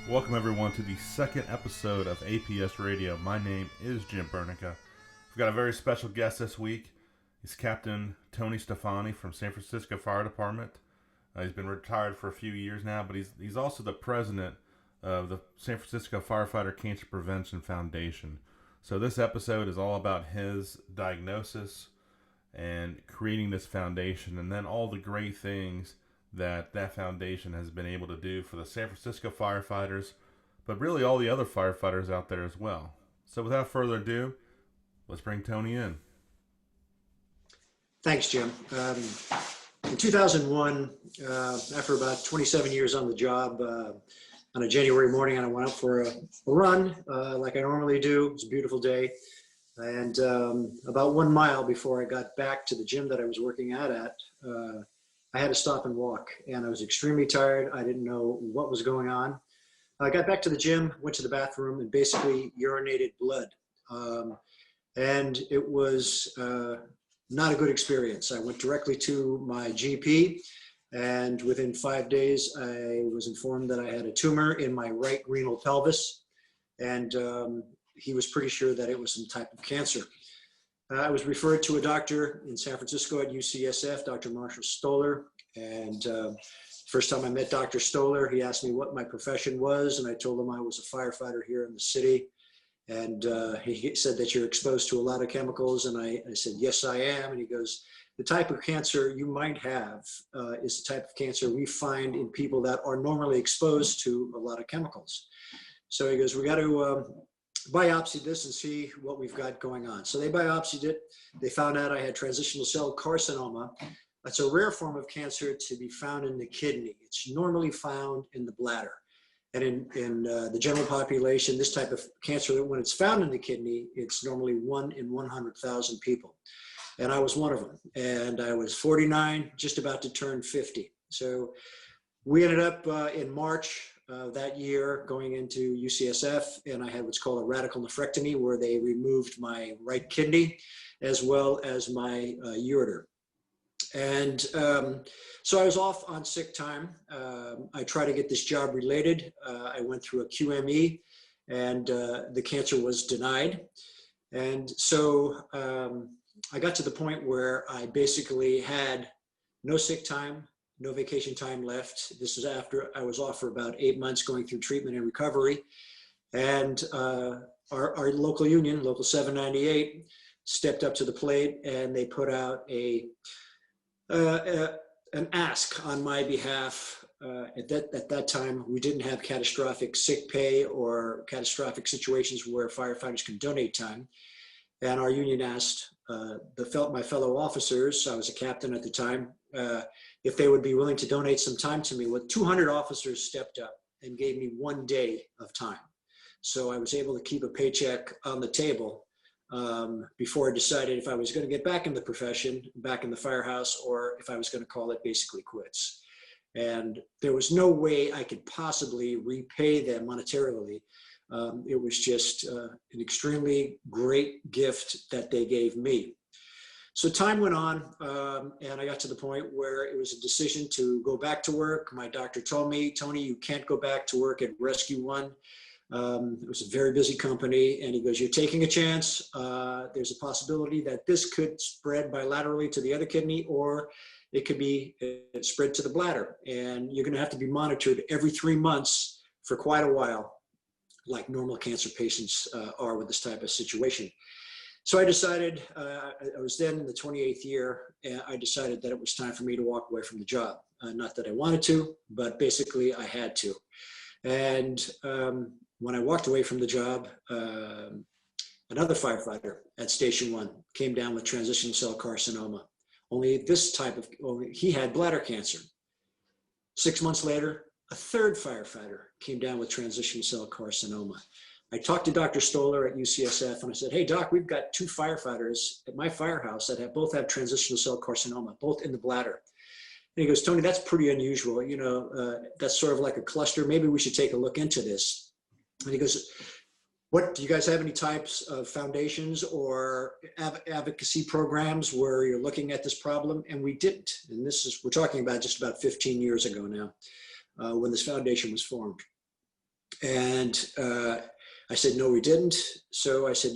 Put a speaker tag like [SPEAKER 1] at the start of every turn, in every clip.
[SPEAKER 1] Welcome everyone to the second episode of APS Radio. My name is Jim Burneka. We've got a very special guest this week. He's Captain Tony Stefani from San Francisco Fire Department. He's been retired for a few years now, but he's also the president of the San Francisco Firefighter Cancer Prevention Foundation. So this episode is all about his diagnosis and creating this foundation, and then all the great things that foundation has been able to do for the San Francisco firefighters, but really all the other firefighters out there as well. So without further ado, let's bring Tony in.
[SPEAKER 2] Thanks, Jim. In 2001, after about 27 years on the job, on a January morning, I went out for a run like I normally do. It was a beautiful day. And about 1 mile before I got back to the gym that I was working out at, I had to stop and walk, and I was extremely tired. I didn't know what was going on. I got back to the gym, went to the bathroom, and basically urinated blood. And it was not a good experience. I went directly to my GP, and within 5 days, I was informed that I had a tumor in my right renal pelvis, and he was pretty sure that it was some type of cancer. I was referred to a doctor in San Francisco at UCSF, Dr. Marshall Stoller. And first time I met Dr. Stoller, he asked me what my profession was. And I told him I was a firefighter here in the city. And he said that you're exposed to a lot of chemicals. And I said, yes, I am. And he goes, the type of cancer you might have is the type of cancer we find in people that are normally exposed to a lot of chemicals. So he goes, we got to biopsy this and see what we've got going on. So they biopsied it. They found out I had transitional cell carcinoma. That's a rare form of cancer to be found in the kidney. It's normally found in the bladder. And in the general population, this type of cancer, when it's found in the kidney, it's normally 1 in 100,000 people. And I was one of them. And I was 49, just about to turn 50. So we ended up in March that year going into UCSF, and I had what's called a radical nephrectomy, where they removed my right kidney as well as my ureter. And so I was off on sick time. I tried to get this job related. I went through a QME, and the cancer was denied. And so I got to the point where I basically had no sick time, no vacation time left. This is after I was off for about 8 months going through treatment and recovery. And our local union, Local 798, stepped up to the plate, and they put out an ask on my behalf. At that time, we didn't have catastrophic sick pay or catastrophic situations where firefighters can donate time. And our union asked my fellow officers, I was a captain at the time, if they would be willing to donate some time to me. Well, 200 officers stepped up and gave me 1 day of time. So I was able to keep a paycheck on the table before I decided if I was going to get back in the profession, back in the firehouse, or if I was going to call it basically quits. And there was no way I could possibly repay them monetarily. It was just an extremely great gift that they gave me. So time went on, and I got to the point where it was a decision to go back to work. My doctor told me, Tony, you can't go back to work at Rescue One. It was a very busy company, and he goes, you're taking a chance. There's a possibility that this could spread bilaterally to the other kidney, or it could be spread to the bladder. And you're going to have to be monitored every 3 months for quite a while, like normal cancer patients are with this type of situation. So I decided, I was then in the 28th year, and I decided that it was time for me to walk away from the job. Not that I wanted to, but basically I had to. And when I walked away from the job, another firefighter at Station 1 came down with transitional cell carcinoma. Only he had bladder cancer. 6 months later, a third firefighter came down with transitional cell carcinoma. I talked to Dr. Stoller at UCSF, and I said, hey, Doc, we've got 2 firefighters at my firehouse that both have transitional cell carcinoma, both in the bladder. And he goes, Tony, that's pretty unusual. You know, that's sort of like a cluster. Maybe we should take a look into this. And he goes, do you guys have any types of foundations or advocacy programs where you're looking at this problem? And we didn't. And we're talking about just about 15 years ago now, when this foundation was formed. And I said, no, we didn't. So I said,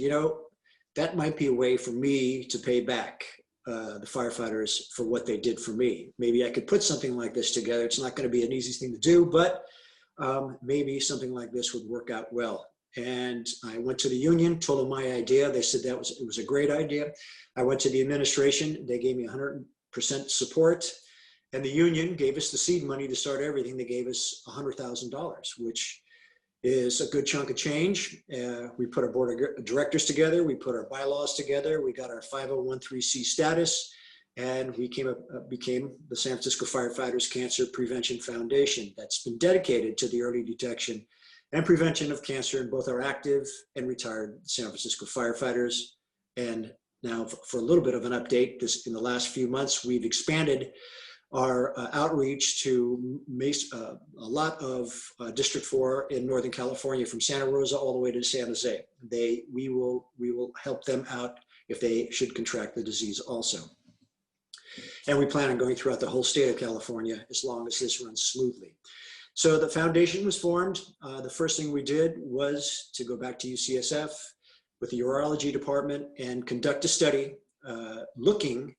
[SPEAKER 2] that might be a way for me to pay back the firefighters for what they did for me. Maybe I could put something like this together. It's not going to be an easy thing to do, but maybe something like this would work out well. And I went to the union, told them my idea. They said it was a great idea. I went to the administration. They gave me 100% support. And the union gave us the seed money to start everything. They gave us $100,000, which is a good chunk of change. We put our board of directors together. We put our bylaws together. We got our 501(c) status, and we became the San Francisco Firefighters Cancer Prevention Foundation that's been dedicated to the early detection and prevention of cancer in both our active and retired San Francisco firefighters. And now for a little bit of an update, in the last few months, we've expanded our outreach to a lot of District 4 in Northern California, from Santa Rosa all the way to San Jose. We will help them out if they should contract the disease also. And we plan on going throughout the whole state of California as long as this runs smoothly. So the foundation was formed. The first thing we did was to go back to UCSF with the urology department and conduct a study looking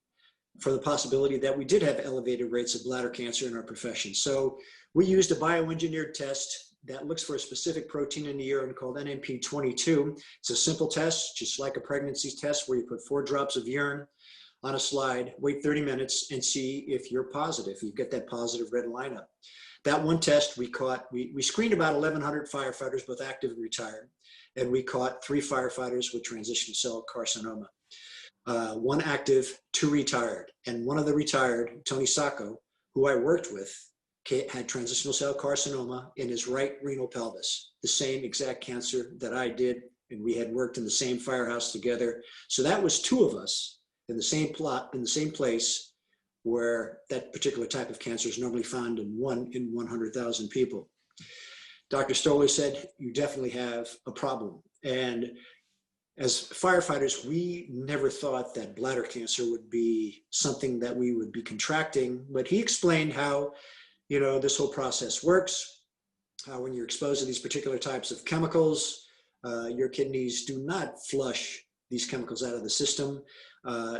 [SPEAKER 2] for the possibility that we did have elevated rates of bladder cancer in our profession. So we used a bioengineered test that looks for a specific protein in the urine called NMP22. It's a simple test, just like a pregnancy test, where you put 4 drops of urine on a slide, wait 30 minutes, and see if you're positive. You get that positive red line up. That one test we caught, we screened about 1,100 firefighters, both active and retired, and we caught 3 firefighters with transitional cell carcinoma. 1 active, 2 retired, and one of the retired, Tony Stefani, who I worked with, had transitional cell carcinoma in his right renal pelvis, the same exact cancer that I did, and we had worked in the same firehouse together. So that was 2 of us in the same plot, in the same place, where that particular type of cancer is normally found in 1 in 100,000 people. Dr. Stoller said, you definitely have a problem. And as firefighters, we never thought that bladder cancer would be something that we would be contracting, but he explained how, this whole process works, how when you're exposed to these particular types of chemicals, your kidneys do not flush these chemicals out of the system.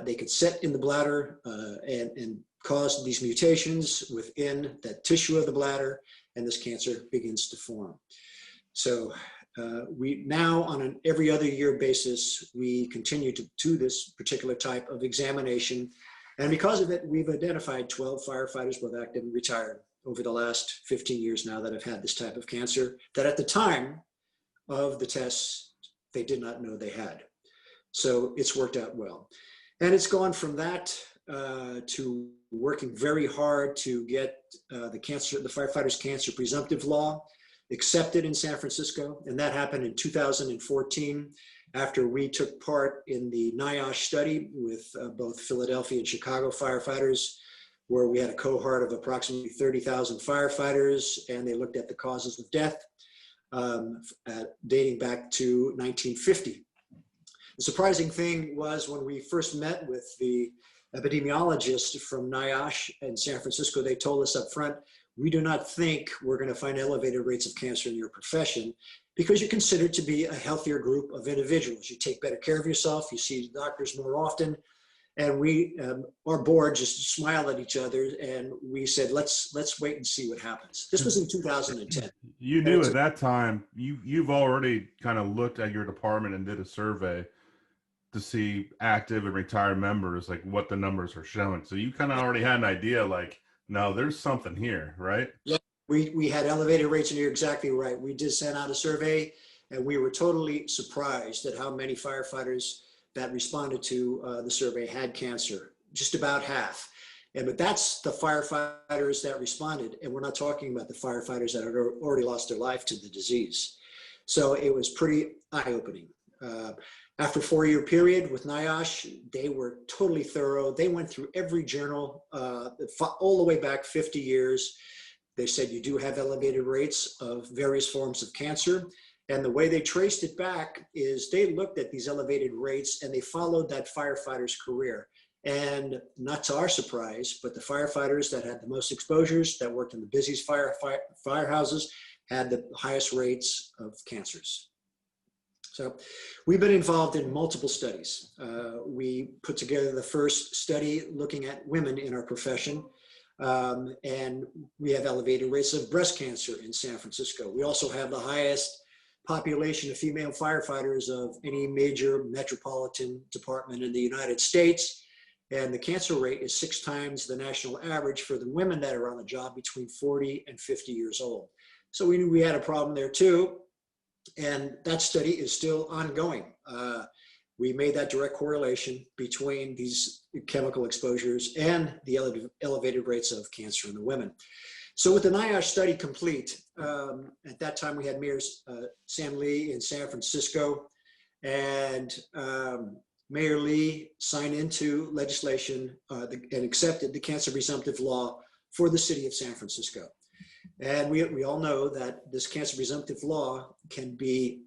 [SPEAKER 2] They could set in the bladder and cause these mutations within that tissue of the bladder, and this cancer begins to form. So we now, on an every other year basis, we continue to do this particular type of examination. And because of it, we've identified 12 firefighters, both active and retired, over the last 15 years now that have had this type of cancer, that at the time of the tests, they did not know they had. So it's worked out well. And it's gone from that to working very hard to get the Firefighters Cancer Presumptive Law accepted in San Francisco. And that happened in 2014 after we took part in the NIOSH study with both Philadelphia and Chicago firefighters, where we had a cohort of approximately 30,000 firefighters, and they looked at the causes of death dating back to 1950. The surprising thing was when we first met with the epidemiologist from NIOSH in San Francisco, they told us up front, we do not think we're going to find elevated rates of cancer in your profession because you're considered to be a healthier group of individuals. You take better care of yourself, you see doctors more often. And we, our board just smiled at each other and we said, let's wait and see what happens. This was in 2010.
[SPEAKER 1] You knew at that time, you've already kind of looked at your department and did a survey to see active and retired members, like what the numbers are showing. So you kind of already had an idea, like, no, there's something here, right?
[SPEAKER 2] Yeah, we had elevated rates, and you're exactly right. We did send out a survey, and we were totally surprised at how many firefighters that responded to the survey had cancer, just about half. But that's the firefighters that responded, and we're not talking about the firefighters that had already lost their life to the disease. So it was pretty eye-opening. After a 4-year period with NIOSH, they were totally thorough. They went through every journal all the way back 50 years. They said you do have elevated rates of various forms of cancer. And the way they traced it back is they looked at these elevated rates and they followed that firefighter's career. And not to our surprise, but the firefighters that had the most exposures, that worked in the busiest firehouses, had the highest rates of cancers. So we've been involved in multiple studies. We put together the first study looking at women in our profession, and we have elevated rates of breast cancer in San Francisco. We also have the highest population of female firefighters of any major metropolitan department in the United States. And the cancer rate is 6 times the national average for the women that are on the job between 40 and 50 years old. So we knew we had a problem there too. And that study is still ongoing. We made that direct correlation between these chemical exposures and the elevated rates of cancer in the women. So with the NIOSH study complete, at that time we had Mayor Sam Lee in San Francisco, and Mayor Lee signed into legislation and accepted the cancer presumptive law for the city of San Francisco. And we all know that this cancer presumptive law can be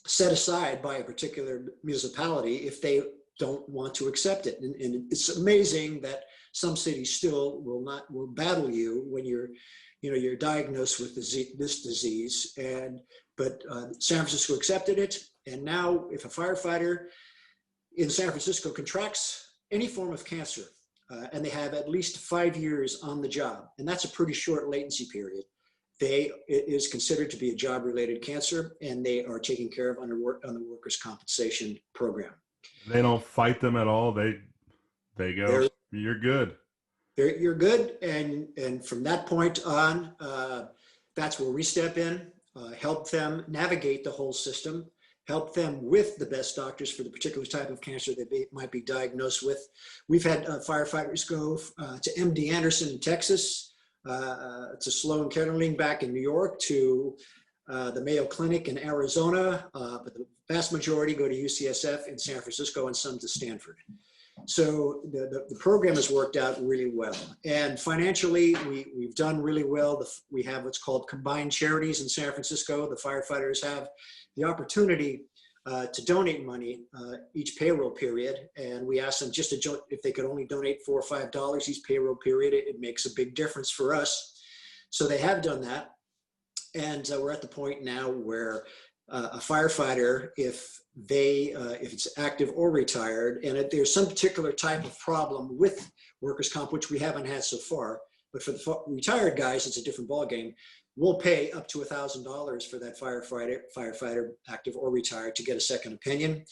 [SPEAKER 2] set aside by a particular municipality if they don't want to accept it. And it's amazing that some cities still will battle you when you're diagnosed with this disease. But San Francisco accepted it. And now if a firefighter in San Francisco contracts any form of cancer, and they have at least 5 years on the job, and that's a pretty short latency period, it is considered to be a job-related cancer, and they are taken care of on the workers' compensation program.
[SPEAKER 1] They don't fight them at all. They go, you're good.
[SPEAKER 2] You're good, and from that point on, that's where we step in, help them navigate the whole system, help them with the best doctors for the particular type of cancer they might be diagnosed with. We've had firefighters go to MD Anderson in Texas, to Sloan Kettering back in New York, to the Mayo Clinic in Arizona, but the vast majority go to UCSF in San Francisco and some to Stanford. So the program has worked out really well. And financially, we've done really well. We have what's called combined charities in San Francisco. The firefighters have the opportunity to donate money each payroll period. And we asked them just if they could only donate $4 or $5 each payroll period. It makes a big difference for us. So they have done that. And we're at the point now where a firefighter, if it's active or retired, and if there's some particular type of problem with workers' comp, which we haven't had so far, but for the retired guys, it's a different ballgame. We'll pay up to $1,000 for that firefighter, active or retired, to get a second opinion.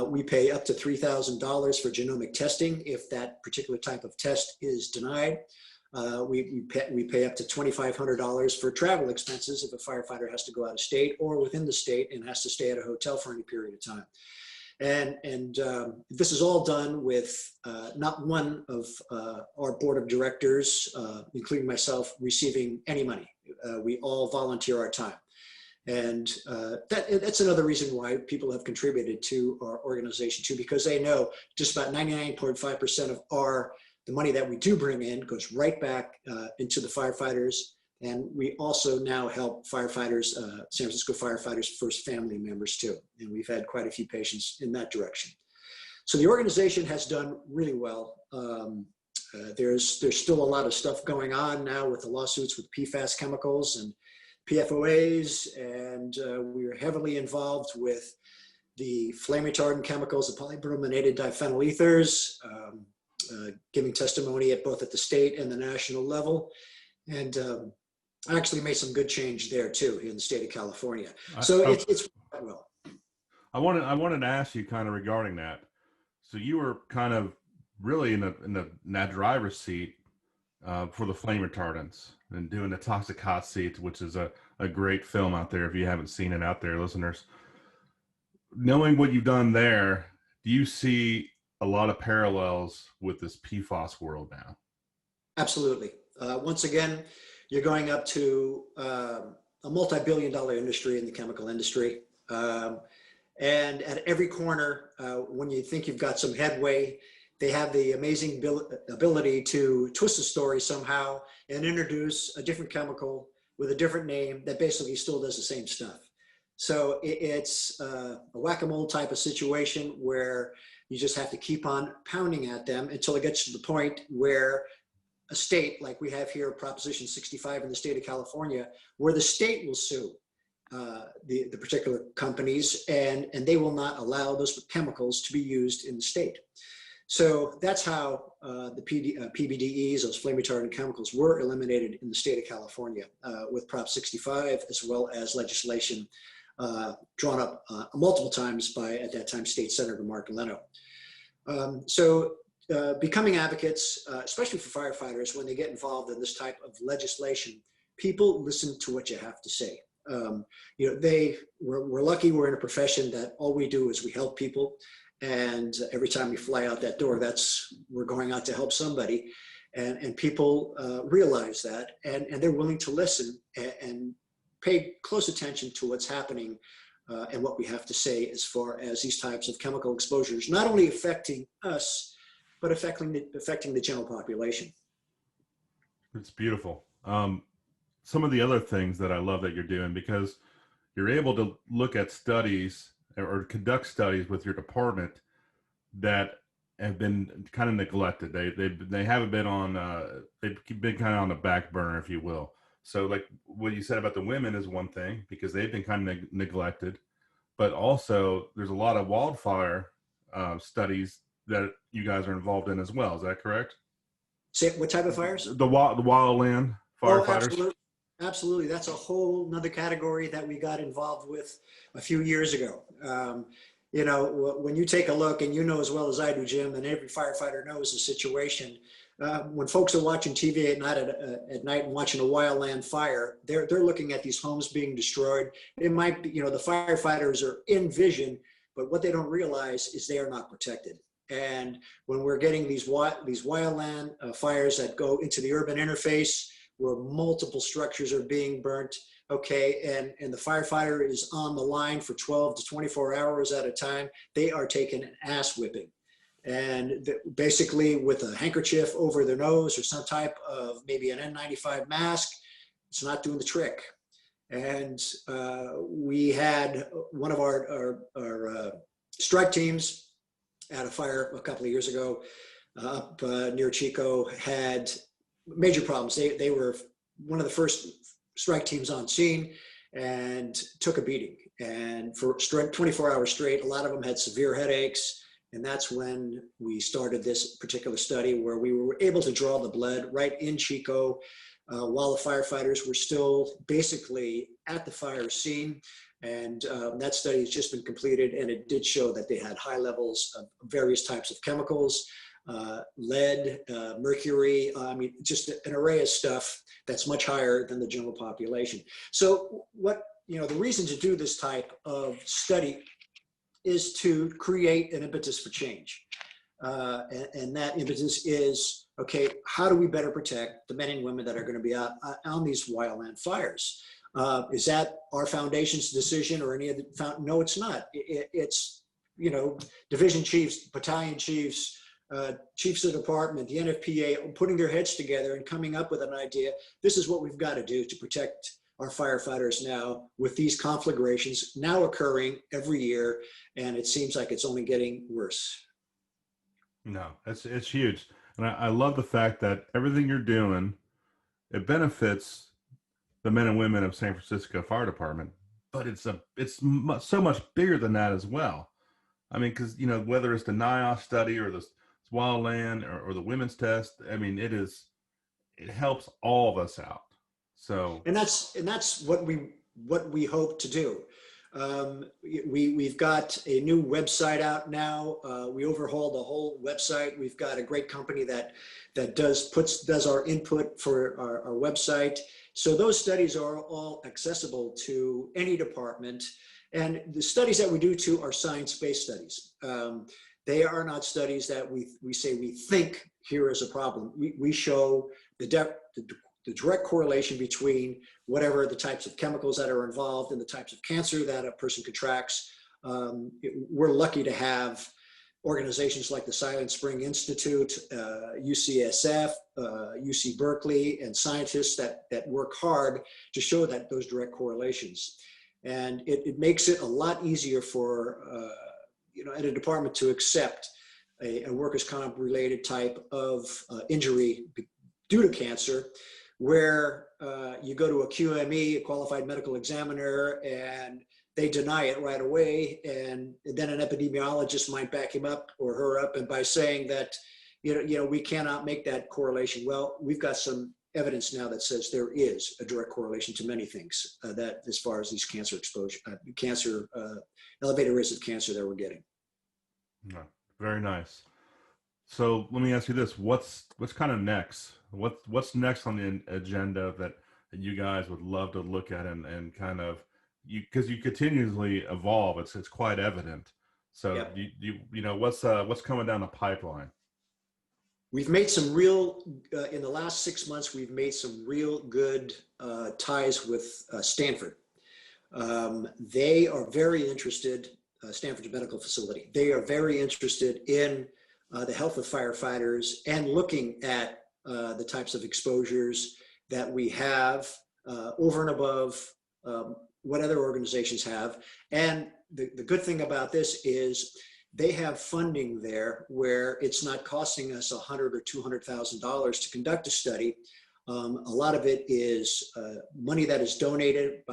[SPEAKER 2] We pay up to $3,000 for genomic testing if that particular type of test is denied. We pay up to $2,500 for travel expenses if a firefighter has to go out of state or within the state and has to stay at a hotel for any period of time. And this is all done with not one of our board of directors, including myself, receiving any money. We all volunteer our time. And that's another reason why people have contributed to our organization too, because they know just about 99.5% of the money that we do bring in goes right back into the firefighters. And we also now help firefighters, San Francisco firefighters' first family members too. And we've had quite a few patients in that direction. So the organization has done really well. There's still a lot of stuff going on now with the lawsuits with PFAS chemicals and PFOAs. And we're heavily involved with the flame retardant chemicals, the polybrominated diphenyl ethers, giving testimony both at the state and the national level. And I actually made some good change there too in the state of California. So it's well.
[SPEAKER 1] I wanted to ask you kind of regarding that. So you were kind of really in that driver's seat for the flame retardants and doing the Toxic Hot Seat, which is a great film out there. If you haven't seen it out there, listeners, knowing what you've done there, do you see a lot of parallels with this PFAS world now? Absolutely.
[SPEAKER 2] Once again, you're going up to a multi-billion-dollar industry in the chemical industry. And at every corner, when you think you've got some headway, they have the amazing ability to twist the story somehow and introduce a different chemical with a different name that basically still does the same stuff. So it's a whack-a-mole type of situation where you just have to keep on pounding at them until it gets to the point where a state like we have here, Proposition 65 in the state of California, where the state will sue the particular companies, and they will not allow those chemicals to be used in the state. So that's how the PBDEs, those flame retardant chemicals, were eliminated in the state of California with Prop 65, as well as legislation drawn up multiple times by, at that time, State Senator Mark Leno. Becoming advocates, especially for firefighters, when they get involved in this type of legislation, people listen to what you have to say. We're lucky we're in a profession that all we do is we help people. And every time we fly out that door, we're going out to help somebody. And people realize that, and they're willing to listen and pay close attention to what's happening and what we have to say as far as these types of chemical exposures, not only affecting us, but affecting the general population.
[SPEAKER 1] It's beautiful. Some of the other things that I love that you're doing, because you're able to look at studies or conduct studies with your department that have been kind of neglected. They haven't been on, they've been kind of on the back burner, if you will. So like what you said about the women is one thing, because they've been kind of neglected, but also there's a lot of wildfire studies that you guys are involved in as well. Is that correct?
[SPEAKER 2] Say what type of fires?
[SPEAKER 1] The wildland firefighters.
[SPEAKER 2] Oh, absolutely. That's a whole nother category that we got involved with a few years ago. When you take a look, and you know as well as I do, Jim, and every firefighter knows the situation, when folks are watching TV at night and watching a wildland fire, they're looking at these homes being destroyed. It might be, the firefighters are in vision, but what they don't realize is they are not protected. And when we're getting these wildland fires that go into the urban interface, where multiple structures are being burnt, okay, and the firefighter is on the line for 12 to 24 hours at a time, they are taking an ass whipping. And basically with a handkerchief over their nose or some type of maybe an N95 mask, it's not doing the trick. And we had one of our strike teams at a fire a couple of years ago up near Chico, had major problems. They were one of the first strike teams on scene and took a beating. And for 24 hours straight, a lot of them had severe headaches. And that's when we started this particular study, where we were able to draw the blood right in Chico while the firefighters were still basically at the fire scene. And that study has just been completed, and it did show that they had high levels of various types of chemicals, lead, mercury, just an array of stuff that's much higher than the general population. So the reason to do this type of study is to create an impetus for change. And that impetus is, okay, how do we better protect the men and women that are going to be out on these wildland fires? Is that our foundation's decision or any of the no, it's not. It's, division chiefs, battalion chiefs, chiefs of the department, the NFPA, putting their heads together and coming up with an idea. This is what we've got to do to protect our firefighters now, with these conflagrations now occurring every year. And it seems like it's only getting worse.
[SPEAKER 1] No, it's huge. And I love the fact that everything you're doing, it benefits the men and women of San Francisco Fire Department, but it's so much bigger than that as well. I mean, because whether it's the NIOSH study or the wildland or the women's test, it helps all of us out. So
[SPEAKER 2] and that's what we hope to do. We've got a new website out now. We overhauled the whole website. We've got a great company that does our input for our website. So those studies are all accessible to any department. And the studies that we do too are science-based studies. They are not studies that we say we think here is a problem. We show the direct correlation between whatever the types of chemicals that are involved and the types of cancer that a person contracts. We're lucky to have organizations like the Silent Spring Institute, UCSF, UC Berkeley, and scientists that work hard to show those direct correlations. And it makes it a lot easier for at a department to accept a workers' comp related type of injury due to cancer, where you go to a QME, a qualified medical examiner, and they deny it right away, and then an epidemiologist might back him up or her up, and by saying that, we cannot make that correlation. Well, we've got some evidence now that says there is a direct correlation to many things, that as far as these cancer exposure, elevated rates of cancer that we're getting.
[SPEAKER 1] Yeah, very nice. So let me ask you this: what's kind of next? What's next on the agenda that you guys would love to look at and kind of because you continuously evolve. It's quite evident. So
[SPEAKER 2] Yep.
[SPEAKER 1] what's coming down the pipeline?
[SPEAKER 2] We've made some real in the last 6 months. We've made some real good ties with Stanford. They are very interested. Stanford's medical facility. They are very interested in the health of firefighters and looking at the types of exposures that we have over and above what other organizations have. And the good thing about this is they have funding there where it's not costing us $100,000 or $200,000 to conduct a study. A lot of it is money that is donated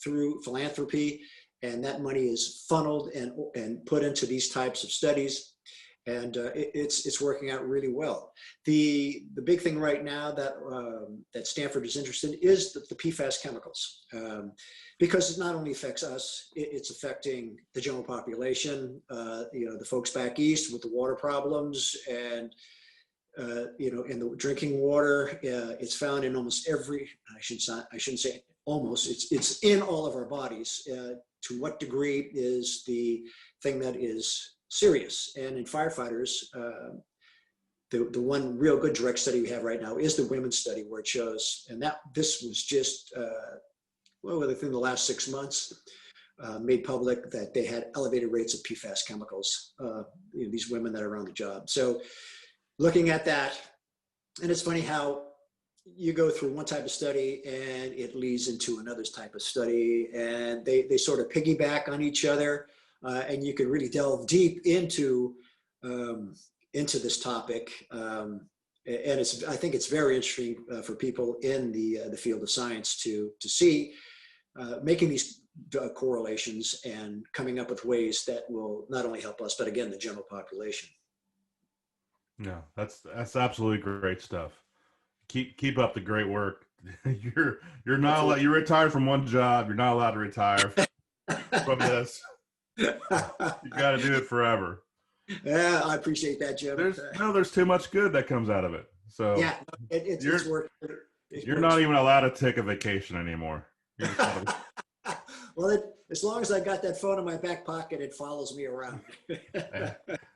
[SPEAKER 2] through philanthropy, and that money is funneled and put into these types of studies. And it's working out really well. The big thing right now that Stanford is interested in is the PFAS chemicals, because it not only affects us, it's affecting the general population. The folks back east with the water problems, and in the drinking water, it's found in almost every. I shouldn't say almost. It's in all of our bodies. To what degree is the thing that is serious? And in firefighters, the one real good direct study we have right now is the women's study, where it shows, and this was just within the last 6 months, made public that they had elevated rates of PFAS chemicals. These women that are on the job. So looking at that, and it's funny how you go through one type of study and it leads into another type of study, and they sort of piggyback on each other. And you can really delve deep into this topic, and I think it's very interesting for people in the field of science to see making these correlations and coming up with ways that will not only help us, but again the general population.
[SPEAKER 1] Yeah, that's absolutely great stuff. Keep up the great work. You're not allowed. You're retired from one job. You're not allowed to retire from this. You got to do it forever.
[SPEAKER 2] Yeah, I appreciate that, Jim.
[SPEAKER 1] There's too much good that comes out of it. So
[SPEAKER 2] yeah, it's work.
[SPEAKER 1] You're not even allowed to take a vacation anymore.
[SPEAKER 2] Well, as long as I got that phone in my back pocket, it follows me around.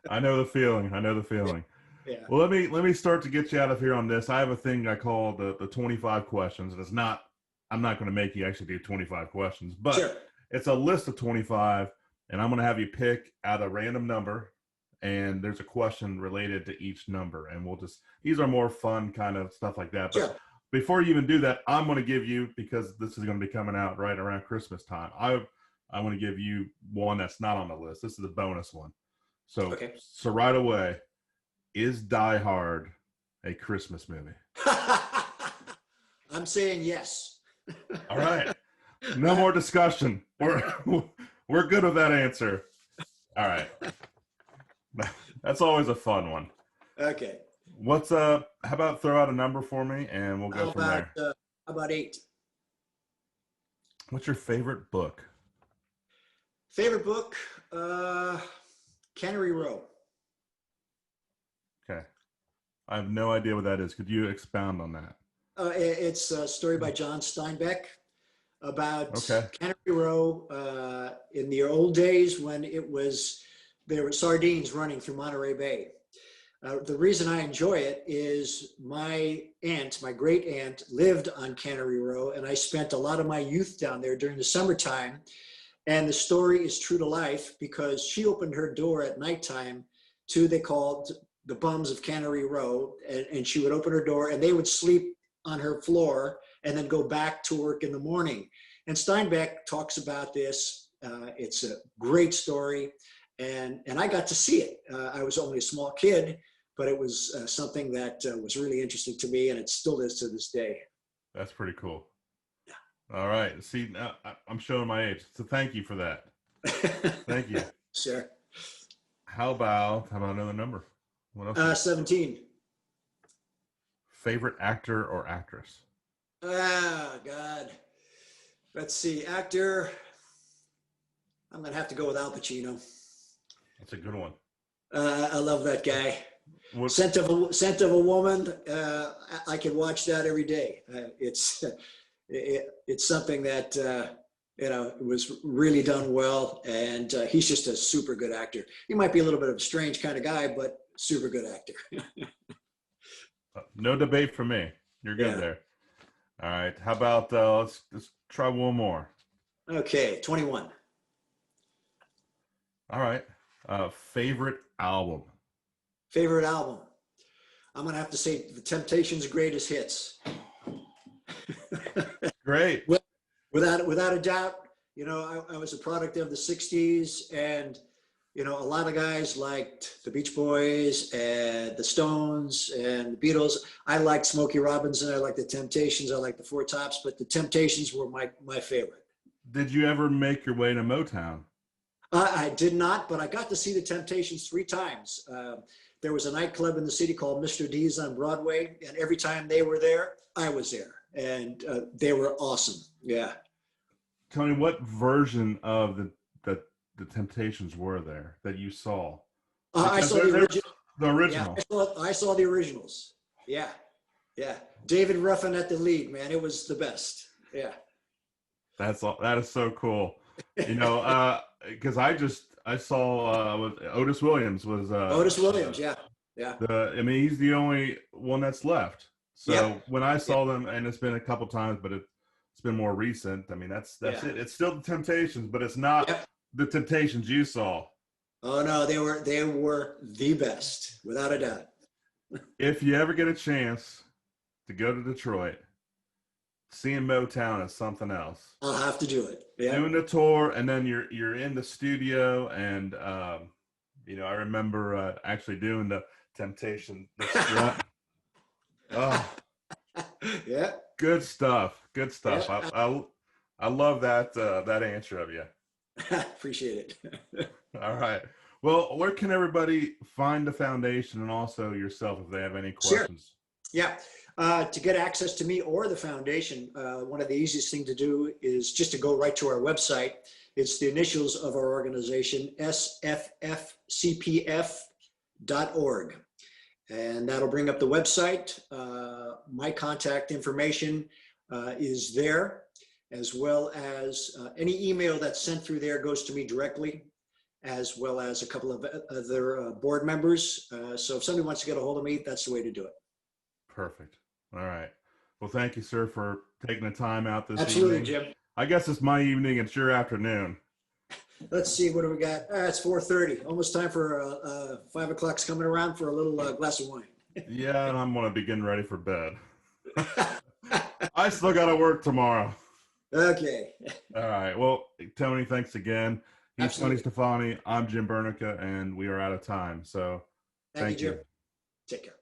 [SPEAKER 1] I know the feeling.
[SPEAKER 2] Yeah.
[SPEAKER 1] Well, let me start to get you out of here on this. I have a thing I call the 25 questions, and I'm not going to make you actually do 25 questions, but
[SPEAKER 2] sure.
[SPEAKER 1] It's a list of 25, and I'm going to have you pick out a random number, and there's a question related to each number, and these are more fun kind of stuff like that. But
[SPEAKER 2] sure.
[SPEAKER 1] Before you even do that, I'm going to give you, because this is going to be coming out right around Christmas time, I want to give you one that's not on the list. This is a bonus one. So,
[SPEAKER 2] okay.
[SPEAKER 1] So right away, is Die Hard a Christmas movie?
[SPEAKER 2] I'm saying yes.
[SPEAKER 1] All right. No more discussion. We're good with that answer. All right. That's always a fun one.
[SPEAKER 2] Okay.
[SPEAKER 1] How about throw out a number for me and we'll go from there.
[SPEAKER 2] How about 8?
[SPEAKER 1] What's your favorite book?
[SPEAKER 2] Favorite book? Cannery Row.
[SPEAKER 1] Okay. I have no idea what that is. Could you expound on that?
[SPEAKER 2] It's a story by John Steinbeck about Cannery Row in the old days when there were sardines running through Monterey Bay. The reason I enjoy it is my great aunt lived on Cannery Row, and I spent a lot of my youth down there during the summertime. And the story is true to life because she opened her door at nighttime to, they called the bums of Cannery Row, and she would open her door and they would sleep on her floor and then go back to work in the morning. And Steinbeck talks about this. It's a great story. And I got to see it. I was only a small kid, but it was something that was really interesting to me, and it still is to this day.
[SPEAKER 1] That's pretty cool. Yeah. All right. See, now I'm showing my age, so thank you for that. Thank you.
[SPEAKER 2] Sure.
[SPEAKER 1] How about another number? What else?
[SPEAKER 2] 17.
[SPEAKER 1] Favorite actor or actress?
[SPEAKER 2] Ah, God. Let's see. Actor. I'm going to have to go with Al Pacino.
[SPEAKER 1] That's a good one.
[SPEAKER 2] I love that guy.
[SPEAKER 1] What?
[SPEAKER 2] Scent of a Woman. I can watch that every day. It's something that was really done well, and he's just a super good actor. He might be a little bit of a strange kind of guy, but super good actor.
[SPEAKER 1] No debate for me. You're good there. All right. How about let's try one more.
[SPEAKER 2] Okay, 21.
[SPEAKER 1] All right. Favorite album?
[SPEAKER 2] Favorite album? I'm going to have to say The Temptations' Greatest Hits.
[SPEAKER 1] Great.
[SPEAKER 2] Without a doubt, I was a product of the 60s, and, a lot of guys liked the Beach Boys and the Stones and the Beatles. I liked Smokey Robinson. I liked the Temptations. I liked the Four Tops, but the Temptations were my favorite. Did
[SPEAKER 1] you ever make your way to Motown?
[SPEAKER 2] I did not, but I got to see the Temptations 3 times. There was a nightclub in the city called Mr. D's on Broadway, and every time they were there, I was there, and they were awesome. Yeah.
[SPEAKER 1] Tony, what version of the Temptations were there that you saw?
[SPEAKER 2] I saw the original.
[SPEAKER 1] The original.
[SPEAKER 2] Yeah, I saw the originals. Yeah. David Ruffin at the lead, man. It was the best. Yeah.
[SPEAKER 1] That is so cool. Because I saw Otis Williams was
[SPEAKER 2] Otis Williams, yeah.
[SPEAKER 1] He's the only one that's left. So when I saw them, and it's been a couple times, but it's been more recent. That's it. It's still the Temptations, but it's not the Temptations you saw.
[SPEAKER 2] Oh no, they were the best, without a doubt.
[SPEAKER 1] If you ever get a chance to go to Detroit, seeing Motown is something else.
[SPEAKER 2] I'll have to do it. Yeah.
[SPEAKER 1] Doing the tour, and then you're in the studio, and I remember actually doing the Temptation. Oh,
[SPEAKER 2] yeah.
[SPEAKER 1] Good stuff.
[SPEAKER 2] Yeah.
[SPEAKER 1] I love that answer of you.
[SPEAKER 2] Appreciate it.
[SPEAKER 1] All right. Well, where can everybody find the foundation, and also yourself if they have any questions?
[SPEAKER 2] Sure. Yeah. To get access to me or the foundation, one of the easiest thing to do is just to go right to our website. It's the initials of our organization, sffcpf.org. And that'll bring up the website. My contact information is there, as well as any email that's sent through there goes to me directly, as well as a couple of other board members. So if somebody wants to get a hold of me, that's the way to do it.
[SPEAKER 1] Perfect. All right. Well, thank you, sir, for taking the time out this
[SPEAKER 2] Absolutely,
[SPEAKER 1] evening.
[SPEAKER 2] Jim.
[SPEAKER 1] I guess it's my evening. It's your afternoon.
[SPEAKER 2] Let's see. What do we got? It's 4:30. Almost time for 5 o'clock's coming around for a little glass of wine.
[SPEAKER 1] Yeah, and I'm going to be getting ready for bed. I still got to work tomorrow.
[SPEAKER 2] Okay.
[SPEAKER 1] All right. Well, Tony, thanks again. He's
[SPEAKER 2] Absolutely.
[SPEAKER 1] Tony Stefani. I'm Jim Burneka, and we are out of time. So
[SPEAKER 2] Thank you, Jim. Take care.